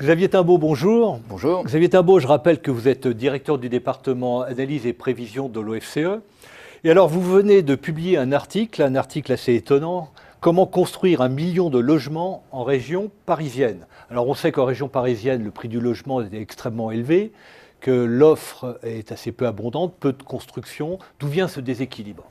Xavier Timbaud, bonjour. Bonjour. Xavier Timbaud, je rappelle que vous êtes directeur du département analyse et prévision de l'OFCE. Et alors, vous venez de publier un article assez étonnant, comment construire 1 million de logements en région parisienne. Alors, on sait qu'en région parisienne, le prix du logement est extrêmement élevé, que l'offre est assez peu abondante, peu de construction. D'où vient ce déséquilibre?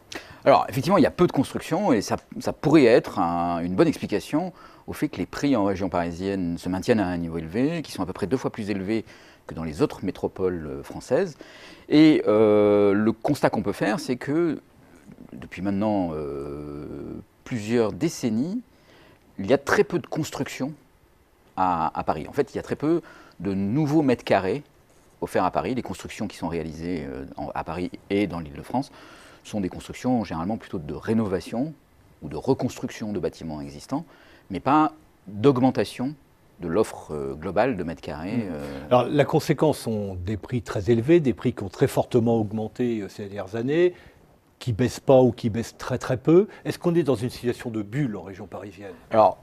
Alors, effectivement, il y a peu de construction et ça pourrait être une bonne explication au fait que les prix en région parisienne se maintiennent à un niveau élevé, qui sont à peu près 2 fois plus élevés que dans les autres métropoles françaises. Et le constat qu'on peut faire, c'est que depuis maintenant plusieurs décennies, il y a très peu de construction à Paris. En fait, il y a très peu de nouveaux mètres carrés offerts à Paris. Les constructions qui sont réalisées à Paris et dans l'Île-de-France sont des constructions généralement plutôt de rénovation ou de reconstruction de bâtiments existants, mais pas d'augmentation de l'offre globale de mètres carrés. Alors, la conséquence sont des prix très élevés, des prix qui ont très fortement augmenté ces dernières années, qui ne baissent pas ou qui baissent très très peu. Est-ce qu'on est dans une situation de bulle en région parisienne? Alors,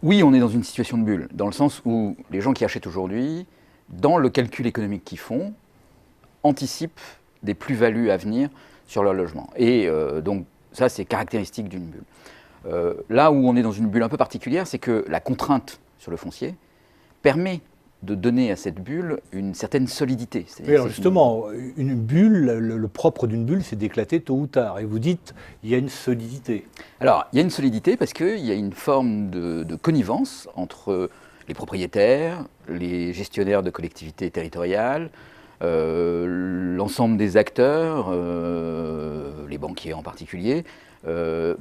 oui, on est dans une situation de bulle, dans le sens où les gens qui achètent aujourd'hui, dans le calcul économique qu'ils font, anticipent des plus-values à venir sur leur logement. Et donc, ça, c'est caractéristique d'une bulle. Là où on est dans une bulle un peu particulière, c'est que la contrainte sur le foncier permet de donner à cette bulle une certaine solidité. Oui, alors justement, une bulle, le propre d'une bulle, c'est d'éclater tôt ou tard. Et vous dites, il y a une solidité. Alors, il y a une solidité parce qu'il y a une forme de connivence entre les propriétaires, les gestionnaires de collectivités territoriales, l'ensemble des acteurs, les banquiers en particulier,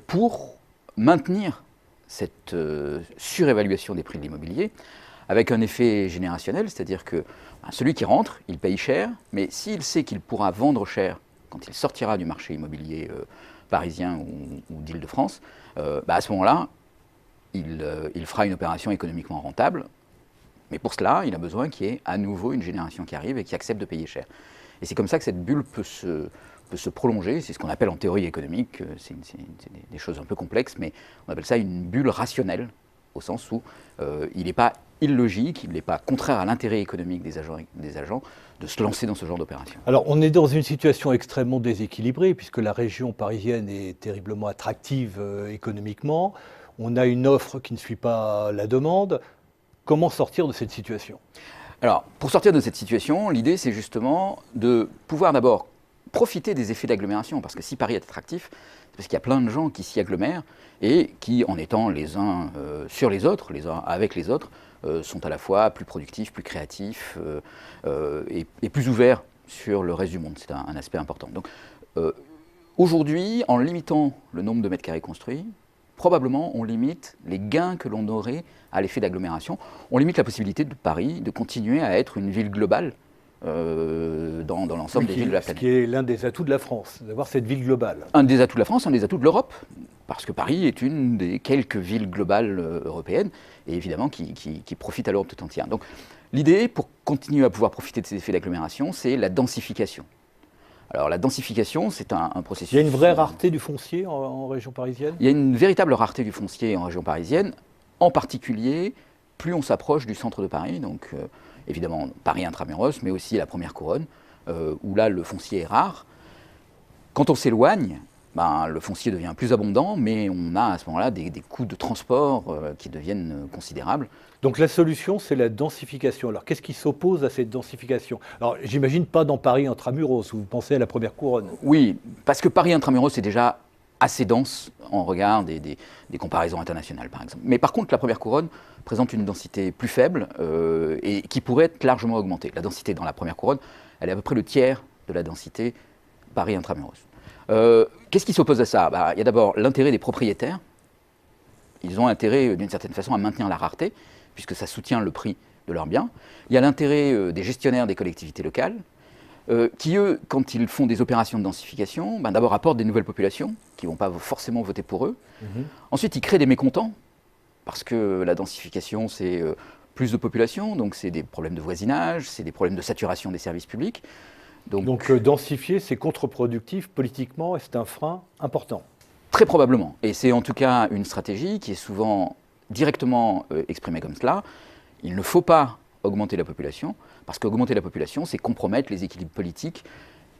pour maintenir cette surévaluation des prix de l'immobilier avec un effet générationnel, c'est-à-dire que celui qui rentre, il paye cher, mais s'il sait qu'il pourra vendre cher quand il sortira du marché immobilier parisien ou d'Île-de-France, à ce moment-là, il fera une opération économiquement rentable. Mais pour cela, il a besoin qu'il y ait à nouveau une génération qui arrive et qui accepte de payer cher. Et c'est comme ça que cette bulle peut se prolonger. C'est ce qu'on appelle en théorie économique, c'est des choses un peu complexes, mais on appelle ça une bulle rationnelle, au sens où il n'est pas illogique, il n'est pas contraire à l'intérêt économique des agents de se lancer dans ce genre d'opération. Alors, on est dans une situation extrêmement déséquilibrée, puisque la région parisienne est terriblement attractive économiquement. On a une offre qui ne suit pas la demande. Comment sortir de cette situation? Alors, pour sortir de cette situation, l'idée, c'est justement de pouvoir d'abord profiter des effets d'agglomération, parce que si Paris est attractif, c'est parce qu'il y a plein de gens qui s'y agglomèrent et qui, en étant les uns sur les autres, les uns avec les autres, sont à la fois plus productifs, plus créatifs et plus ouverts sur le reste du monde. C'est un aspect important. Donc, aujourd'hui, en limitant le nombre de mètres carrés construits, probablement on limite les gains que l'on aurait à l'effet d'agglomération. On limite la possibilité de Paris de continuer à être une ville globale dans l'ensemble des villes de la planète. Ce qui est l'un des atouts de la France, d'avoir cette ville globale. Un des atouts de la France, un des atouts de l'Europe, parce que Paris est une des quelques villes globales européennes, et évidemment qui profite à l'Europe tout entière. Donc l'idée, pour continuer à pouvoir profiter de ces effets d'agglomération, c'est la densification. Alors la densification, c'est un processus... Il y a une vraie rareté du foncier en région parisienne? Il y a une véritable rareté du foncier en région parisienne, en particulier plus on s'approche du centre de Paris, donc évidemment Paris intramuros, mais aussi la première couronne, où là le foncier est rare. Quand on s'éloigne, le foncier devient plus abondant, mais on a à ce moment-là des coûts de transport qui deviennent considérables. Donc la solution, c'est la densification. Alors qu'est-ce qui s'oppose à cette densification? Alors j'imagine pas dans Paris intramuros, vous pensez à la première couronne. Oui, parce que Paris intramuros est déjà assez dense en regard des comparaisons internationales, par exemple. Mais par contre, la première couronne présente une densité plus faible et qui pourrait être largement augmentée. La densité dans la première couronne, elle est à peu près le tiers de la densité Paris intramuros. Qu'est-ce qui s'oppose à ça? Il y a d'abord l'intérêt des propriétaires. Ils ont intérêt, d'une certaine façon, à maintenir la rareté, puisque ça soutient le prix de leurs biens. Il y a l'intérêt des gestionnaires des collectivités locales, qui, eux, quand ils font des opérations de densification, d'abord apportent des nouvelles populations, qui ne vont pas forcément voter pour eux. Ensuite, ils créent des mécontents, parce que la densification, c'est plus de population, donc c'est des problèmes de voisinage, c'est des problèmes de saturation des services publics. Donc densifier, c'est contre-productif politiquement et c'est un frein important. Très probablement. Et c'est en tout cas une stratégie qui est souvent directement exprimée comme cela. Il ne faut pas augmenter la population, parce qu'augmenter la population, c'est compromettre les équilibres politiques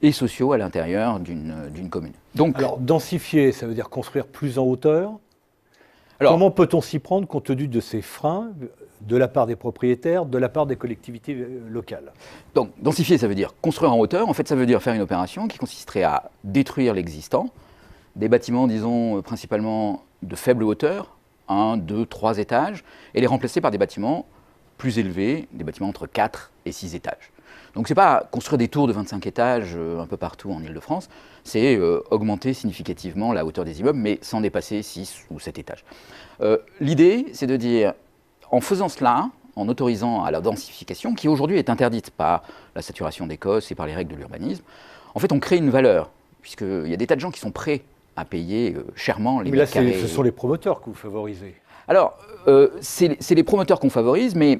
et sociaux à l'intérieur d'une commune. Donc, alors, densifier, ça veut dire construire plus en hauteur. Comment peut-on s'y prendre compte tenu de ces freins de la part des propriétaires, de la part des collectivités locales? Donc, densifier, ça veut dire construire en hauteur. En fait, ça veut dire faire une opération qui consisterait à détruire l'existant, des bâtiments, disons, principalement de faible hauteur, 1, 2, 3 étages, et les remplacer par des bâtiments plus élevés, des bâtiments entre 4 et 6 étages. Donc, ce n'est pas construire des tours de 25 étages un peu partout en Île-de-France, c'est augmenter significativement la hauteur des immeubles, mais sans dépasser 6 ou 7 étages. L'idée, c'est de dire, en faisant cela, en autorisant à la densification, qui aujourd'hui est interdite par la saturation des COS et par les règles de l'urbanisme, en fait, on crée une valeur, puisqu'il y a des tas de gens qui sont prêts à payer chèrement les mètres carrés. Ce sont les promoteurs que vous favorisez. Alors, c'est les promoteurs qu'on favorise, mais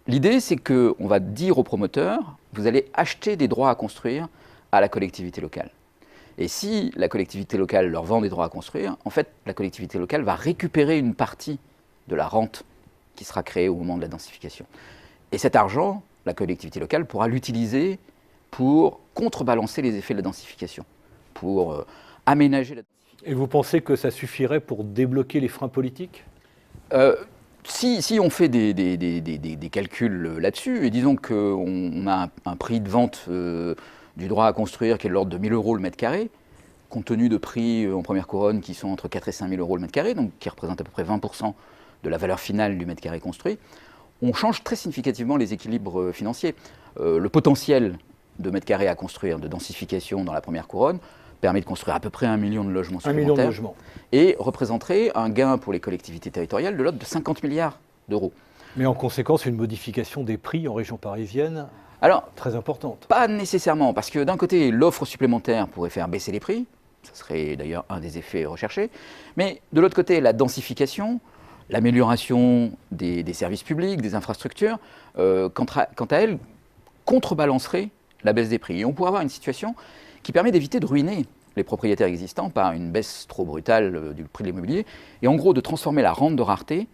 l'idée, c'est qu'on va dire aux promoteurs, vous allez acheter des droits à construire à la collectivité locale. Et si la collectivité locale leur vend des droits à construire, en fait, la collectivité locale va récupérer une partie de la rente qui sera créée au moment de la densification. Et cet argent, la collectivité locale pourra l'utiliser pour contrebalancer les effets de la densification, pour aménager la densification. Et vous pensez que ça suffirait pour débloquer les freins politiques ? Si on fait des calculs là-dessus, et disons qu'on a un prix de vente du droit à construire qui est de l'ordre de 1 000 € le mètre carré, compte tenu de prix en première couronne qui sont entre 4 et 5 000 € le mètre carré, donc qui représentent à peu près 20% de la valeur finale du mètre carré construit, on change très significativement les équilibres financiers. Le potentiel de mètres carrés à construire, de densification dans la première couronne, permet de construire à peu près 1 million de logements supplémentaires. 1 million de logements. Et représenterait un gain pour les collectivités territoriales de l'ordre de 50 milliards d'euros. Mais en conséquence, une modification des prix en région parisienne très importante. Pas nécessairement, parce que d'un côté, l'offre supplémentaire pourrait faire baisser les prix, ce serait d'ailleurs un des effets recherchés, mais de l'autre côté, la densification, l'amélioration des services publics, des infrastructures, quant à elle, contrebalancerait la baisse des prix. Et on pourrait avoir une situation qui permet d'éviter de ruiner les propriétaires existants par une baisse trop brutale du prix de l'immobilier, et en gros de transformer la rente de rareté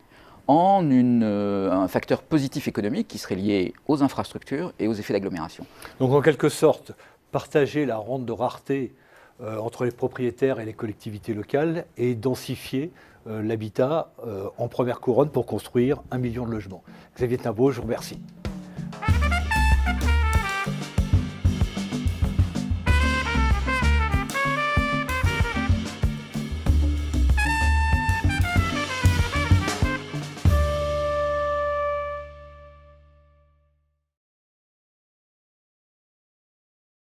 en un facteur positif économique qui serait lié aux infrastructures et aux effets d'agglomération. Donc en quelque sorte, partager la rente de rareté entre les propriétaires et les collectivités locales et densifier l'habitat en première couronne pour construire 1 million de logements. Xavier Timbaud, je vous remercie.